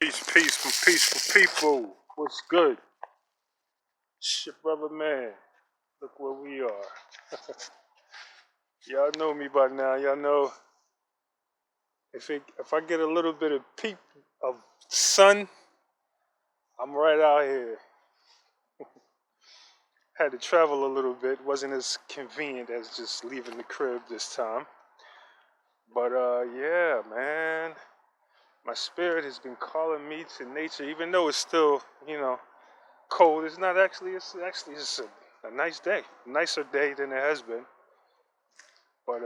Peaceful people. What's good? It's your brother man. Look where we are. Y'all know me by now. Y'all know if I get a little bit of peep of sun, I'm right out here. Had to travel a little bit. Wasn't as convenient as just leaving the crib this time. But yeah, man. My spirit has been calling me to nature, even though it's still, cold. It's not actually. It's actually just a nice day, nicer day than it has been. But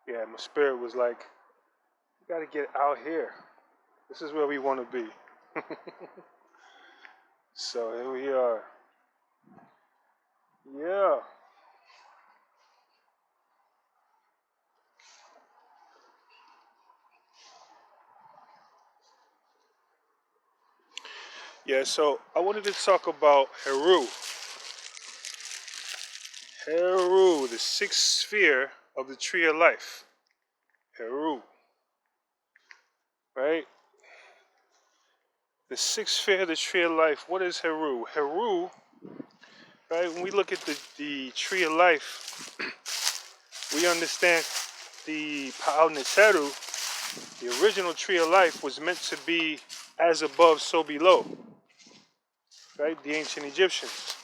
yeah, my spirit was like, "You got to get out here. This is where we want to be." So here we are. Yeah. Yeah. So I wanted to talk about Heru. Heru, the sixth sphere of the tree of life. Heru. Right. The sixth sphere of the tree of life. What is Heru? Heru. Right. When we look at the tree of life, we understand the Pa'au Neteru, the original tree of life, was meant to be as above, so below. Right? The ancient Egyptians.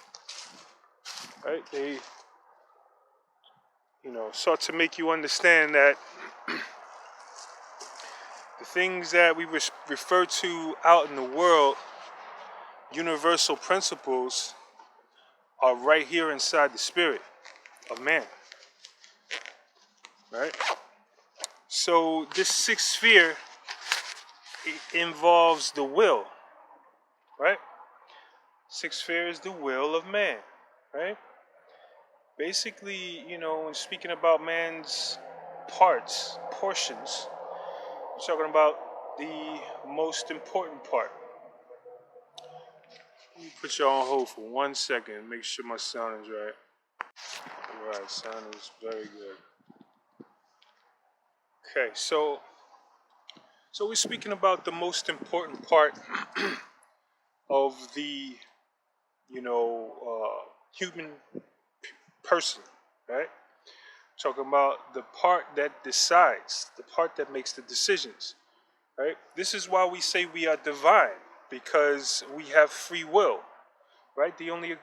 Right? They, sought to make you understand that the things that we refer to out in the world, universal principles, are right here inside the spirit of man. Right? So this sixth sphere involves the will. Right? Sixth sphere is the will of man. Right? Basically, when speaking about man's portions, we're talking about the most important part. Let me put you on hold for 1 second, make sure my sound is right. Alright, sound is very good. Okay, so we're speaking about the most important part of the, human person, right? Talking about the part that decides, the part that makes the decisions, right? This is why we say we are divine, because we have free will, right? The only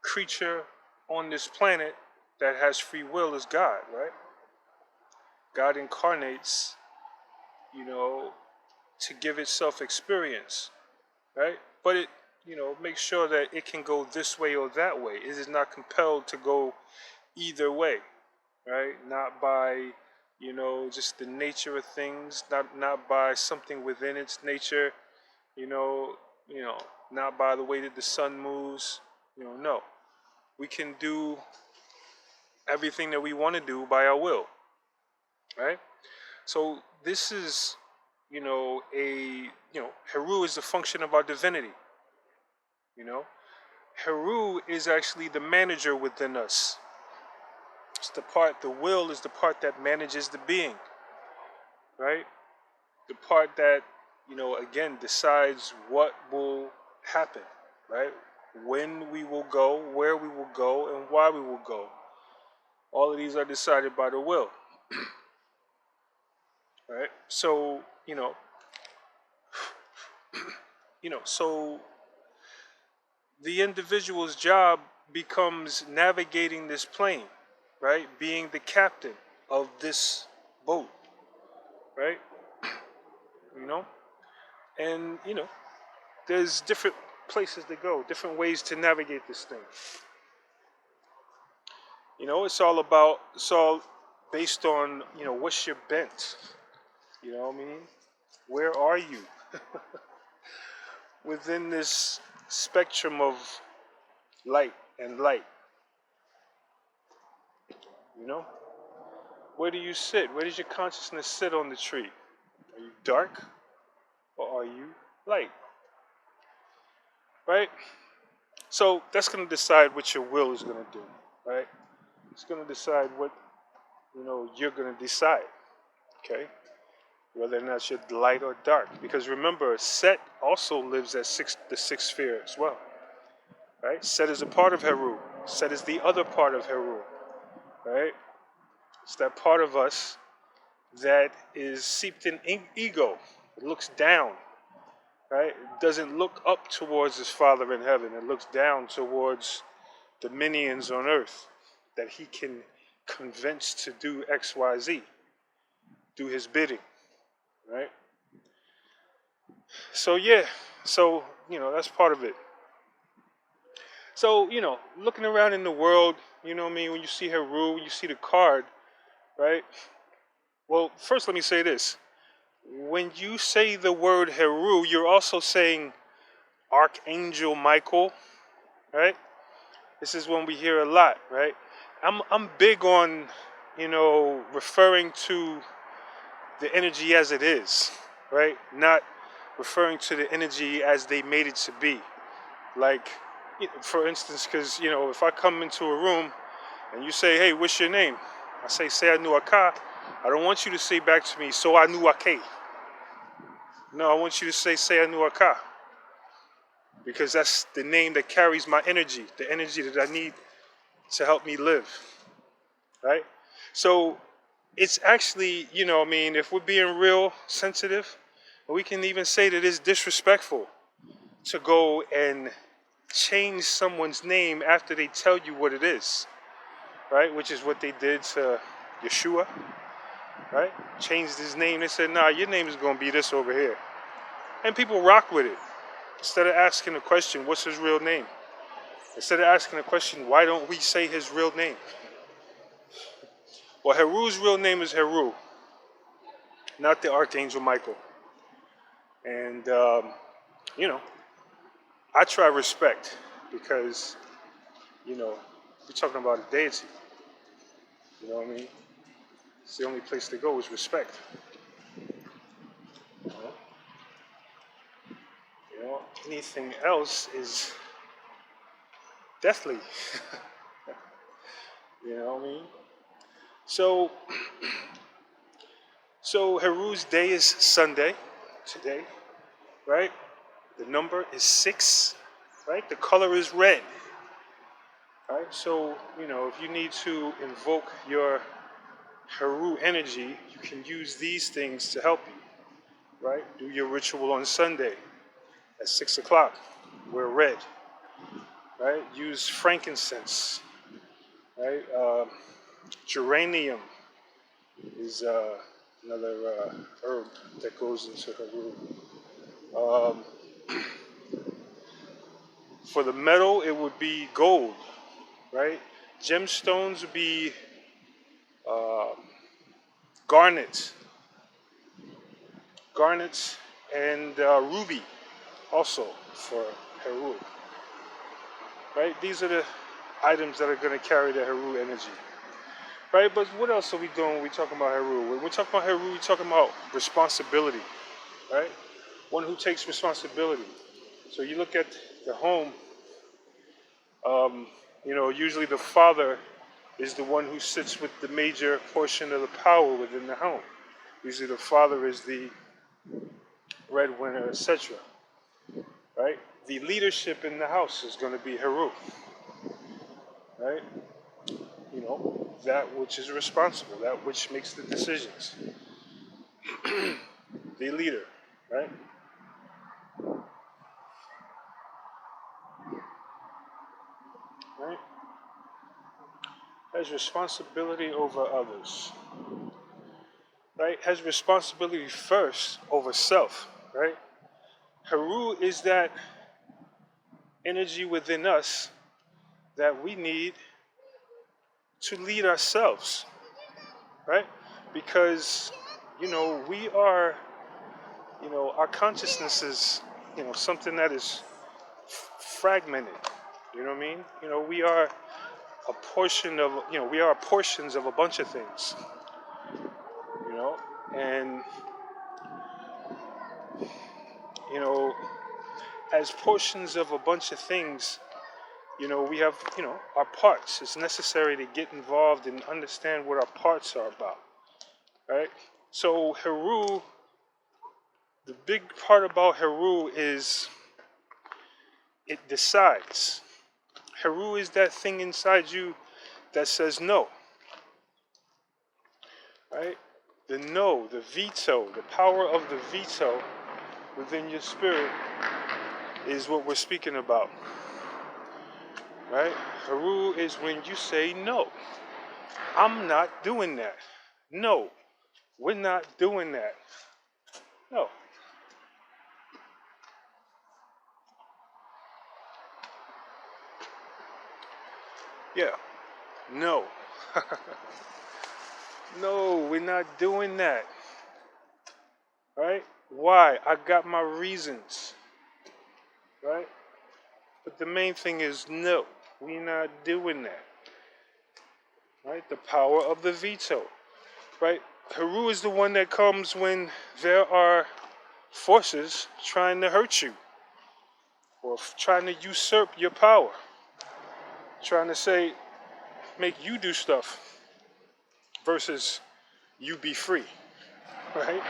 creature on this planet that has free will is God, right? God incarnates, to give itself experience, right? But it, makes sure that it can go this way or that way. It is not compelled to go either way, right? Not by, just the nature of things, not by something within its nature, you know, not by the way that the sun moves, no. We can do everything that we want to do by our will, right? So this is, Heru is a function of our divinity, you know. Heru is actually the manager within us. It's the will is the part that manages the being, right? The part that, again, decides what will happen, right? When we will go, where we will go, and why we will go. All of these are decided by the will, right? So, so the individual's job becomes navigating this plane, right? Being the captain of this boat, right? You know? And, there's different places to go, different ways to navigate this thing. It's all based on, what's your bent? You know what I mean? Where are you within this spectrum of light and light? You know? Where do you sit? Where does your consciousness sit on the tree? Are you dark or are you light? Right? So that's going to decide what your will is going to do, right? It's going to decide what, you're going to decide, okay? whether or not you're light or dark. Because remember, Set also lives at the sixth sphere as well, right? Set is a part of Heru. Set is the other part of Heru, right? It's that part of us that is seeped in ego. It looks down, right? It doesn't look up towards his Father in heaven. It looks down towards the minions on earth that he can convince to do X, Y, Z, do his bidding, right? So yeah, so that's part of it. So looking around in the world, you know what I mean. When you see Heru, when you see the card, right? Well, first let me say this: when you say the word Heru, you're also saying Archangel Michael, right? This is one we hear a lot, right? I'm big on referring to the energy as it is, right? Not referring to the energy as they made it to be. Like, for instance, because, if I come into a room and you say, hey, what's your name? I say, saanuaqa. I don't want you to say back to me, saanuaqa. No, I want you to say saanuaqa. Because that's the name that carries my energy, the energy that I need to help me live, right? So it's actually, if we're being real sensitive, we can even say that it's disrespectful to go and change someone's name after they tell you what it is, right? Which is what they did to Yeshua, right? Changed his name. They said, nah, your name is going to be this over here. And people rock with it. Instead of asking the question, what's his real name? Instead of asking the question, why don't we say his real name? Well, Heru's real name is Heru, not the Archangel Michael. And, I try respect because, we're talking about a deity. You know what I mean? It's the only place to go is respect. You know? Anything else is deathly. You know what I mean? So, Heru's day is Sunday, today, right? The number is 6, right? The color is red, right? So, if you need to invoke your Heru energy, you can use these things to help you, right? Do your ritual on Sunday at 6 o'clock. Wear red, right? Use frankincense, right? Geranium is another herb that goes into Heru. For the metal, it would be gold, right? Gemstones would be uh, garnet, and ruby, also for Heru, right? These are the items that are going to carry the Heru energy, right? But what else are we doing when we're talking about Heru? When we're talking about Heru, we're talking about responsibility, right? One who takes responsibility. So you look at the home, usually the father is the one who sits with the major portion of the power within the home. Usually the father is the breadwinner, etc. Right? The leadership in the house is going to be Heru. Right? That which is responsible, that which makes the decisions. The leader, right? Right? Has responsibility over others. Right? Has responsibility first over self, right? Heru is that energy within us that we need to lead ourselves, right? Because, we are, our consciousness is, something that is fragmented. You know what I mean? We are a portion of, we are portions of a bunch of things, and, you know, as portions of a bunch of things, we have, our parts. It's necessary to get involved and understand what our parts are about, right? So Heru The big part about Heru is it decides. Heru is that thing inside you that says no. Right? The no, the veto, the power of the veto within your spirit is what we're speaking about. Right? Heru is when you say no. I'm not doing that. No, we're not doing that. No. Yeah. No. No, we're not doing that. Right? Why? I got my reasons. Right? But the main thing is no, we're not doing that. Right? The power of the veto. Right? Heru is the one that comes when there are forces trying to hurt you or trying to usurp your power, trying to say, make you do stuff versus you be free. Right?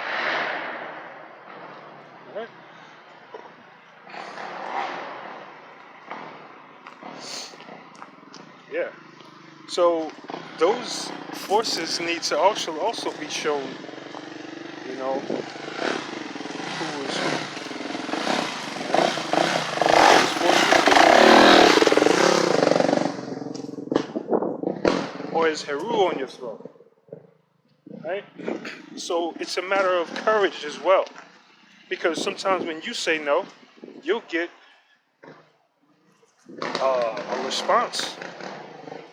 Right? Yeah. So those forces need to also be shown, you know, who is who. Or is Heru on your throne? Right? So it's a matter of courage as well. Because sometimes when you say no, you'll get a response.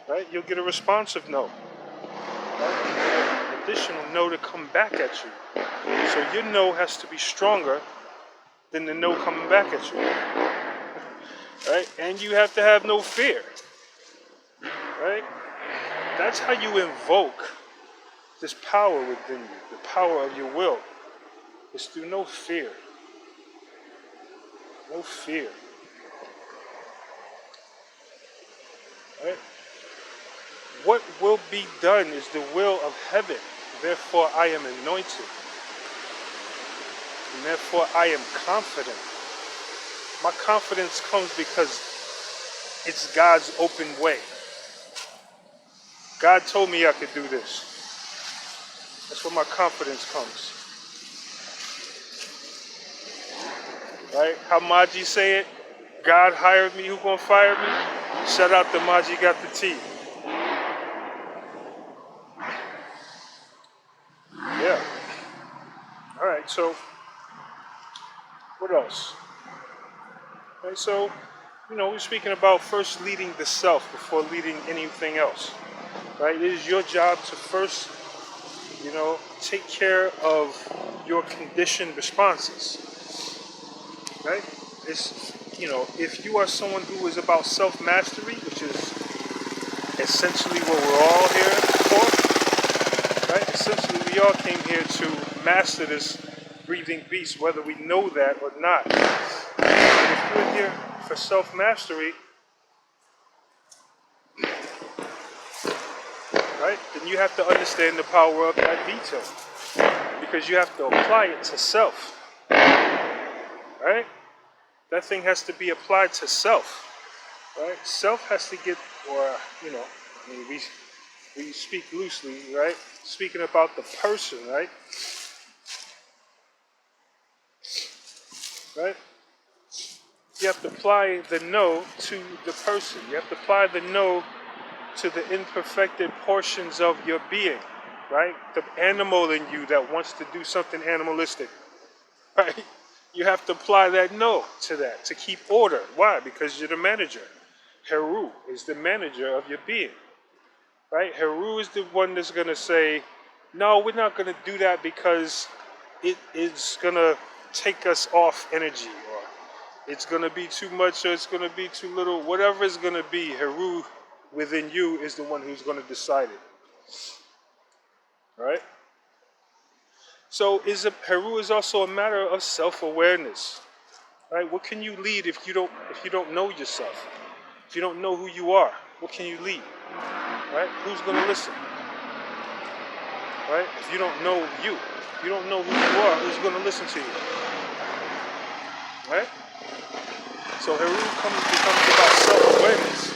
Right? You'll get a responsive no. Right? You get an additional no to come back at you. So your no has to be stronger than the no coming back at you. Right? And you have to have no fear. Right? That's how you invoke this power within you, the power of your will. It's through no fear. No fear. Right? What will be done is the will of heaven. Therefore I am anointed. And therefore I am confident. My confidence comes because it's God's open way. God told me I could do this. That's where my confidence comes. Right? How Maji say it? God hired me, who gonna fire me? Shout out to Maji got the tea. Yeah. Alright, so what else? Right, so, you know, we're speaking about first leading the self before leading anything else. Right? It is your job to first, you know, take care of your conditioned responses. Right? It's, you know, if you are someone who is about self-mastery, which is essentially what we're all here for, right? Essentially, we all came here to master this breathing beast, whether we know that or not. And if you're here for self-mastery, right, then you have to understand the power of that veto, because you have to apply it to self, right? That thing has to be applied to self, right? Self has to get, or, you know, I mean, we speak loosely, right? Speaking about the person, right? Right? You have to apply the no to the person. You have to apply the no to the imperfected portions of your being, right? The animal in you that wants to do something animalistic, right? You have to apply that no to that to keep order. Why? Because you're the manager. Heru is the manager of your being, right? Heru is the one that's going to say, no, we're not going to do that because it is going to take us off energy, or it's going to be too much, or it's going to be too little. Whatever it's going to be, Heru within you is the one who's going to decide it. Right? So Heru is also a matter of self-awareness. Right? What can you lead if you don't know yourself? If you don't know who you are, what can you lead? Right? Who's going to listen? Right? If you don't know you don't know who you are, who's going to listen to you? right? So Heru becomes about self-awareness.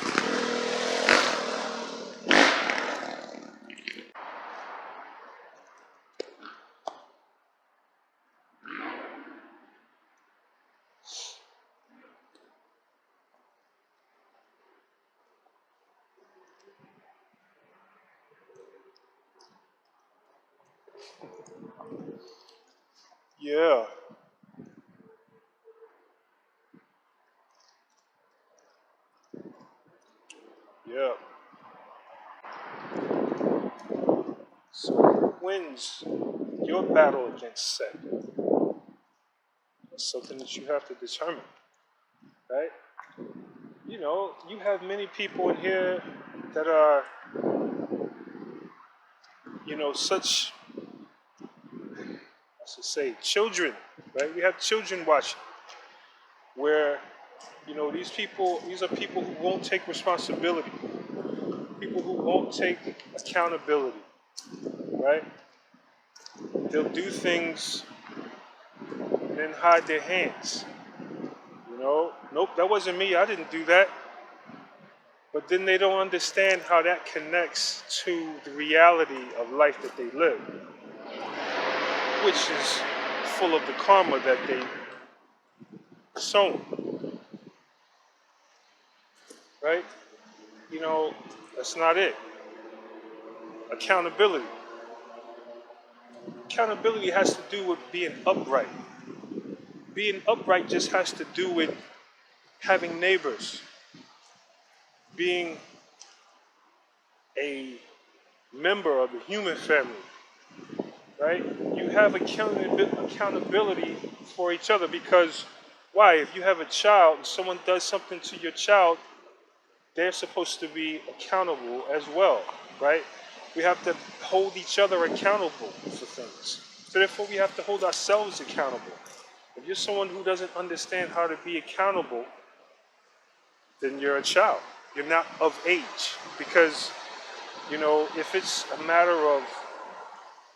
Yeah, yeah. So who wins your battle against Set? That's something that you have to determine, right? You know, you have many people in here that are, you know, such, I should say, children, right? We have children watching where, you know, these are people who won't take responsibility, people who won't take accountability, right? They'll do things and then hide their hands. You know, nope, that wasn't me. I didn't do that. But then they don't understand how that connects to the reality of life that they live, which is full of the karma that they sown, right? You know, that's not it. Accountability. Accountability has to do with being upright. Being upright just has to do with having neighbors, being a member of the human family, right? You have accountability for each other because why? If you have a child and someone does something to your child, they're supposed to be accountable as well, right? We have to hold each other accountable for things. So therefore, we have to hold ourselves accountable. If you're someone who doesn't understand how to be accountable, then you're a child. You're not of age. Because, you know, if it's a matter of,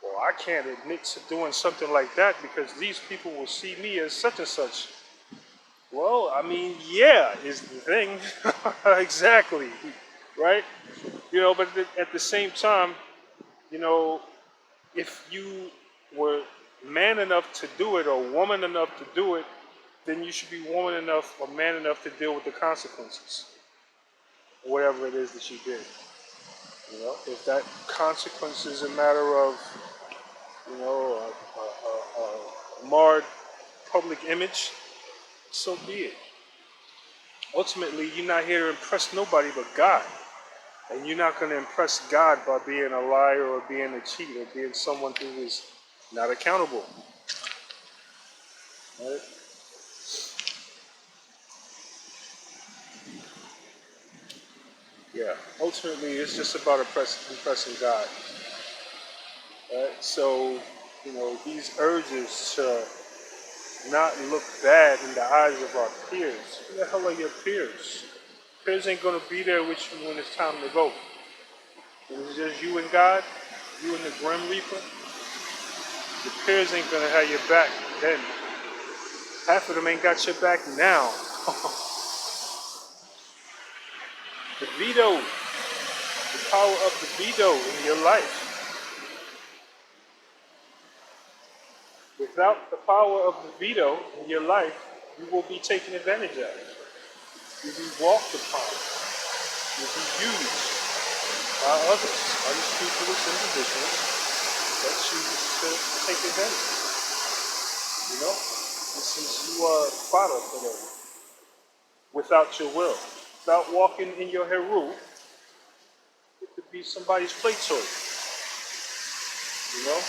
well, I can't admit to doing something like that because these people will see me as such and such. Well, I mean, yeah, is the thing. Exactly. Right? You know, but at the same time, you know, if you were man enough to do it or woman enough to do it, then you should be woman enough or man enough to deal with the consequences, whatever it is that you did. You know, if that consequence is a matter of, you know, a marred public image, so be it. Ultimately, you're not here to impress nobody but God. And you're not going to impress God by being a liar or being a cheat or being someone who is not accountable. Right? Yeah. Ultimately, it's just about impressing God. Right? So, you know, these urges to not look bad in the eyes of our peers. Who the hell are your peers? Peers ain't going to be there with you when it's time to vote. When it's just you and God, you and the Grim Reaper, the peers ain't going to have your back then. Half of them ain't got your back now. The veto, the power of the veto in your life. Without the power of the veto in your life, you will be taken advantage of. You'll be walked upon. You'll be used by others, unscrupulous individuals that choose to take advantage. You know? And since you are a product of them, without your will, without walking in your Heru, it could be somebody's play toy. You know?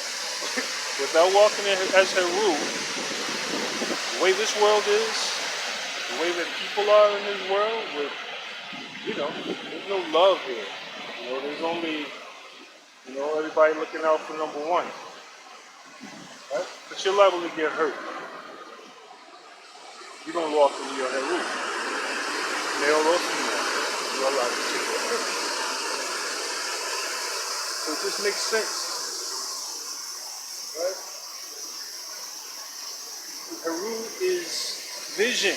Without walking in as Heru, the way this world is, the way that people are in this world, with, you know, there's no love here. You know, there's only, you know, everybody looking out for number one. Right? But you're liable to get hurt. You don't walk into your Heru. Male or female, you're allowed to get hurt. So it just makes sense. Right? Heru is Vision,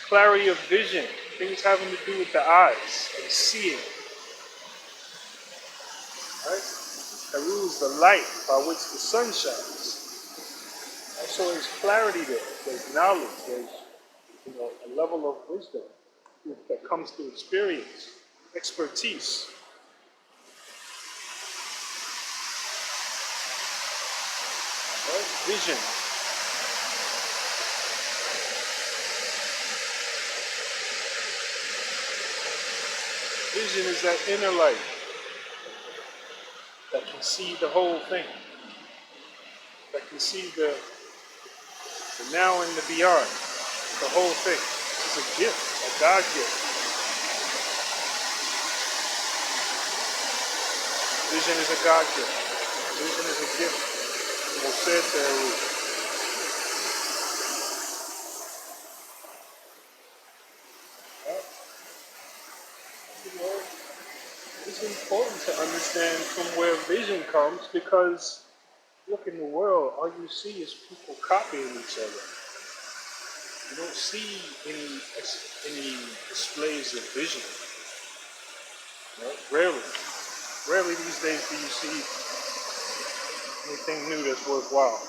clarity of vision, things having to do with the eyes and seeing. Right? Heru is the light by which the sun shines. And so there's clarity there, there's knowledge, there's a level of wisdom that comes through experience, expertise. Right? Vision. Vision is that inner light that can see the whole thing, that can see the now and the beyond, the whole thing. It's a gift, a God gift. Vision is a God gift. Vision is a gift. And we'll say it to Heru. It's important to understand from where vision comes, because look, in the world, all you see is people copying each other. You don't see any displays of vision. Right? Rarely these days do you see anything new that's worthwhile.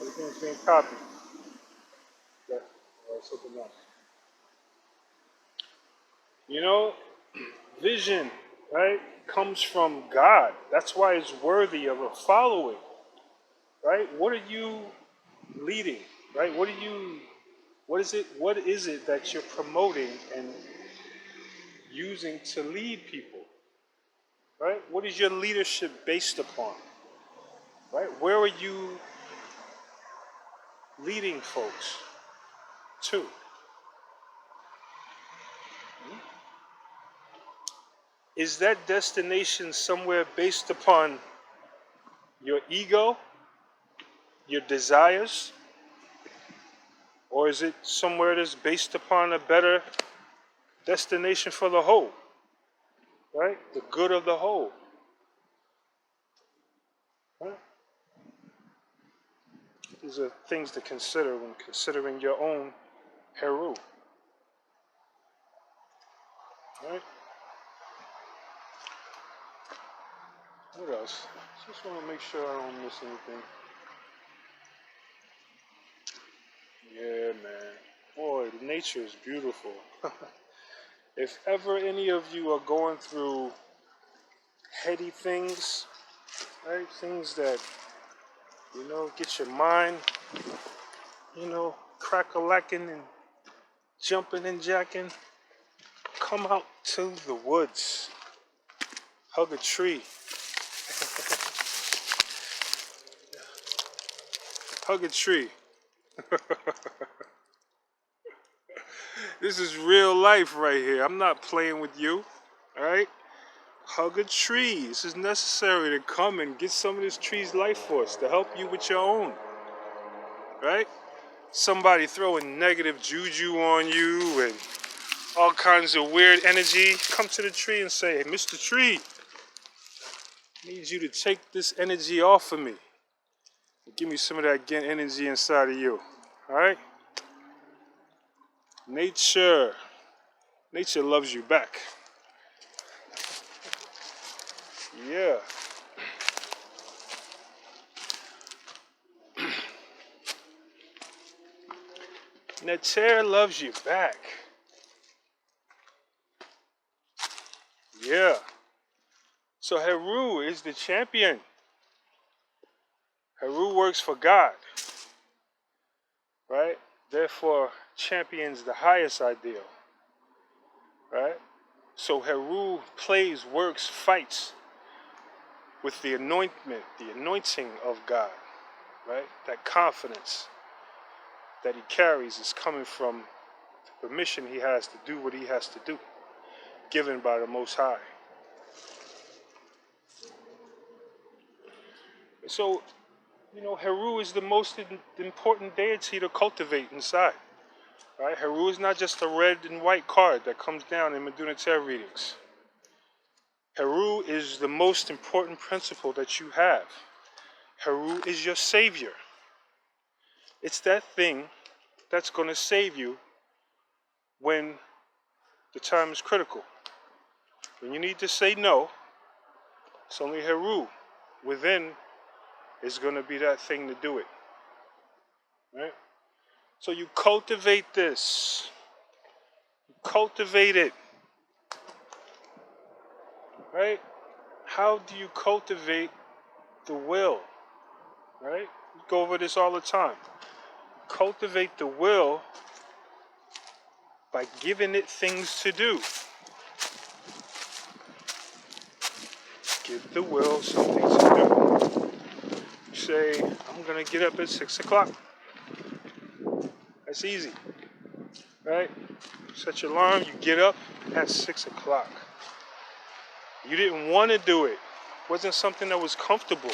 Everything's being copied. Yeah, something else. Vision, right, comes from God. That's why it's worthy of a following. Right? What are you leading? Right? What is it that you're promoting and using to lead people? Right? What is your leadership based upon? Right? Where are you leading folks to? Is that destination somewhere based upon your ego, your desires? Or is it somewhere that's based upon a better destination for the whole? Right? The good of the whole. Right? These are things to consider when considering your own Heru. Right? What else? Just want to make sure I don't miss anything. Yeah, man. Boy, nature is beautiful. If ever any of you are going through heady things, right? Things that, get your mind, crack-a-lacking and jumping and jacking, come out to the woods. Hug a tree. Hug a tree. This is real life right here. I'm not playing with you. Alright? Hug a tree. This is necessary to come and get some of this tree's life force to help you with your own. Right? Somebody throwing negative juju on you and all kinds of weird energy. Come to the tree and say, hey, Mr. Tree, I need you to take this energy off of me. Give me some of that energy inside of you. Alright? Nature loves you back. Yeah. Neter loves you back. Yeah. So Heru is the champion. Heru works for God. Right? Therefore, champions the highest ideal. Right? So Heru plays, works, fights with the anointing of God. Right? That confidence that he carries is coming from the permission he has to do what he has to do, given by the Most High. So, Heru is the most important deity to cultivate inside. Right? Heru is not just a red and white card that comes down in Metu Neter readings. Heru is the most important principle that you have. Heru is your savior. It's that thing that's going to save you when the time is critical. When you need to say no, it's only Heru within is going to be that thing to do it. Right? So you cultivate this. Cultivate it. Right? How do you cultivate the will? Right? We go over this all the time. Cultivate the will by giving it things to do. Give the will something to do. You say, I'm going to get up at 6 o'clock. That's easy. Right? Set your alarm, you get up at 6 o'clock. You didn't want to do it. It wasn't something that was comfortable.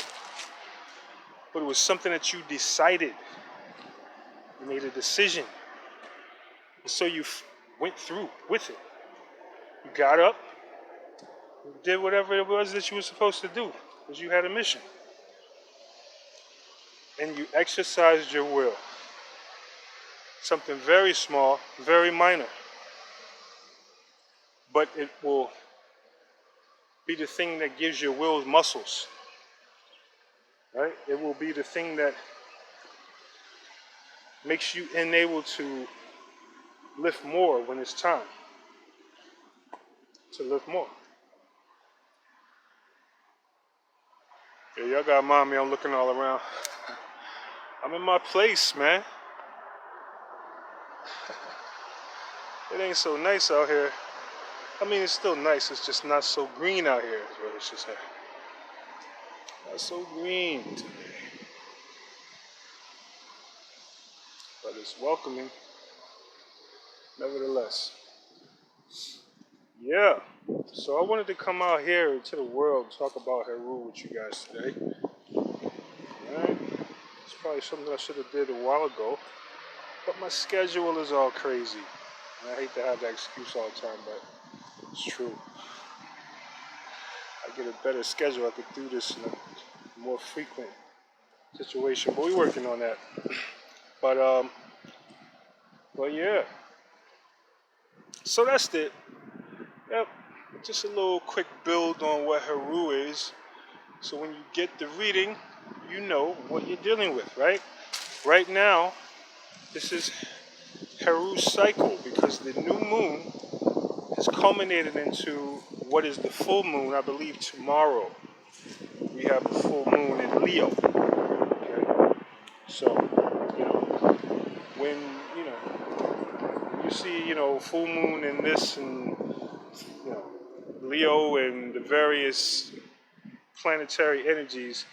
But it was something that you decided. You made a decision. And so you went through with it. You got up. You did whatever it was that you were supposed to do. Because you had a mission. And you exercised your will. Something very small, very minor. But it will be the thing that gives your will muscles. Right? It will be the thing that makes you unable to lift more when it's time to lift more. Yeah, y'all gotta mind me, I'm looking all around. I'm in my place, man. It ain't so nice out here. I mean, it's still nice, it's just not so green out here, is what it's just at. Not so green today. But it's welcoming, nevertheless. Yeah, so I wanted to come out here to the world and talk about Heru with you guys today. Alright, it's probably something I should have did a while ago, but my schedule is all crazy. And I hate to have that excuse all the time, but it's true. I get a better schedule, I could do this in a more frequent situation, but we're working on that. But yeah. So that's it. Yep. Just a little quick build on what Heru is. So when you get the reading, you know what you're dealing with, right? Right now, this is Heru's cycle because the new moon has culminated into what is the full moon, I believe tomorrow. We have the full moon in Leo. Okay? So, when, you see, full moon in this and, Leo and the various planetary energies,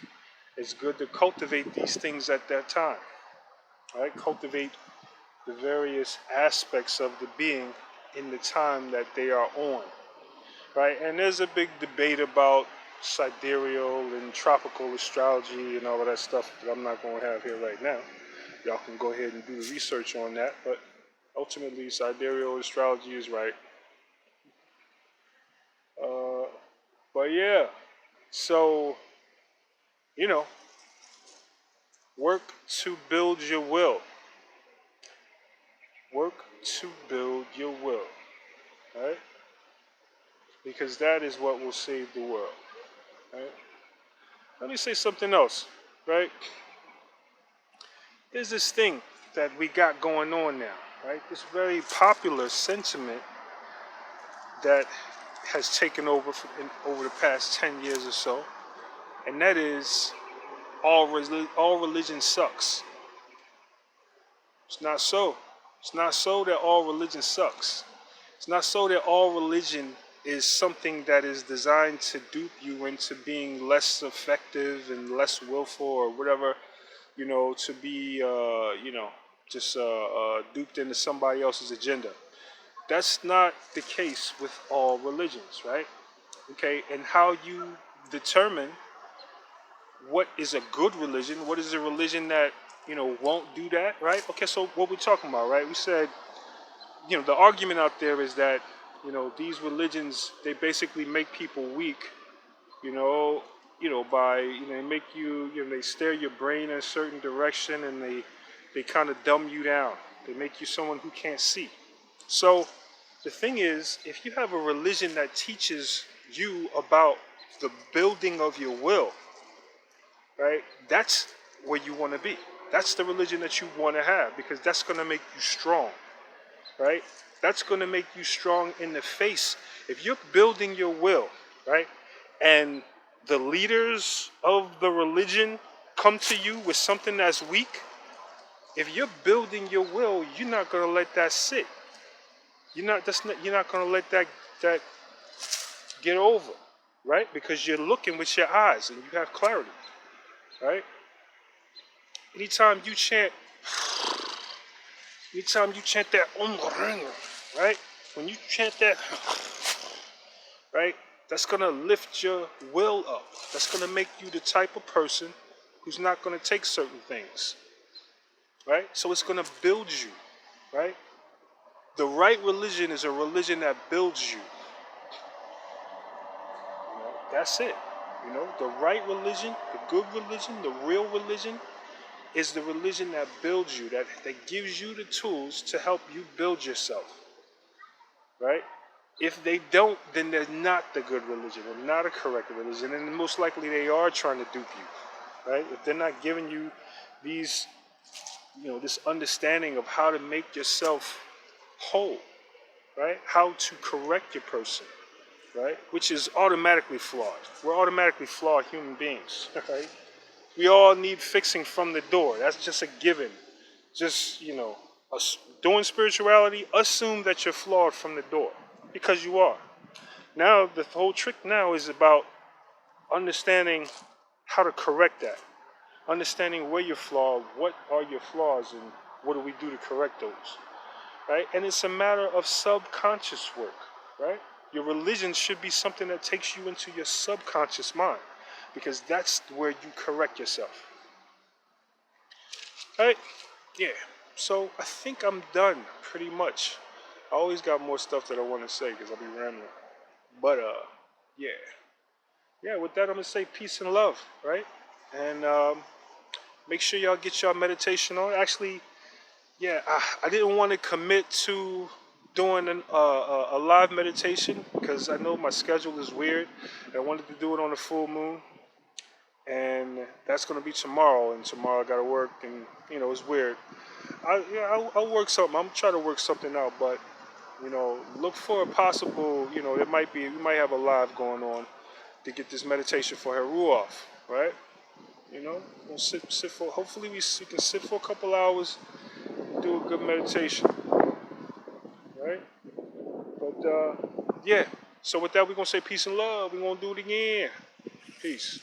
it's good to cultivate these things at that time. Right? Cultivate the various aspects of the being in the time that they are on. Right? And there's a big debate about sidereal and tropical astrology and all of that stuff that I'm not going to have here right now. Y'all can go ahead and do the research on that, but ultimately sidereal astrology is right. But yeah, so, work to build your will. Work to build your will, right? Because that is what will save the world, right? Let me say something else, right? There's this thing that we got going on now, right? This very popular sentiment that has taken over over the past 10 years or so, and that is all religion sucks. It's not so. It's not so that all religion sucks. It's not so that all religion is something that is designed to dupe you into being less effective and less willful or whatever, to be, just duped into somebody else's agenda. That's not the case with all religions, right? Okay, and how you determine what is a good religion, what is a religion that, won't do that, right? Okay, so what we're talking about, right? We said, the argument out there is that, these religions, they basically make people weak, by, they make you, they steer your brain in a certain direction and they They kind of dumb you down. They make you someone who can't see. So the thing is, if you have a religion that teaches you about the building of your will, right? That's where you want to be. That's the religion that you want to have, because that's going to make you strong, right? That's going to make you strong in the face. If you're building your will, right, and the leaders of the religion come to you with something that's weak, if you're building your will, you're not going to let that sit. You're not going to let that get over, right? Because you're looking with your eyes and you have clarity, right? Anytime you chant that right? When you chant that, right, that's going to lift your will up. That's going to make you the type of person who's not going to take certain things, right? So it's going to build you, right? The right religion is a religion that builds you. That's it. The right religion, the good religion, the real religion is the religion that builds you, that gives you the tools to help you build yourself, right? If they don't, then they're not the good religion. They're not a correct religion, and most likely they are trying to dupe you, right? If they're not giving you these, this understanding of how to make yourself whole, right? How to correct your person, right? Which is automatically flawed. We're automatically flawed human beings, right? We all need fixing from the door. That's just a given. Just, doing spirituality, assume that you're flawed from the door, because you are. Now, the whole trick now is about understanding how to correct that. Understanding where you're flawed, what are your flaws, and what do we do to correct those, right? And it's a matter of subconscious work, right? Your religion should be something that takes you into your subconscious mind, because that's where you correct yourself. Right? Yeah. So I think I'm done pretty much. I always got more stuff that I want to say because I'll be rambling. But yeah. Yeah, with that I'm gonna say peace and love, right? And make sure y'all get y'all meditation on. Actually, yeah, I didn't want to commit to doing a live meditation because I know my schedule is weird. I wanted to do it on a full moon, and that's gonna be tomorrow. And tomorrow I gotta work, and it's weird. I'll work something. I'm trying to work something out, but look for a possible. We might have a live going on to get this meditation for Heru off, right? We'll sit for. Hopefully we can sit for a couple hours, do a good meditation, right? But yeah. So with that, we're gonna say peace and love. We're gonna do it again. Peace.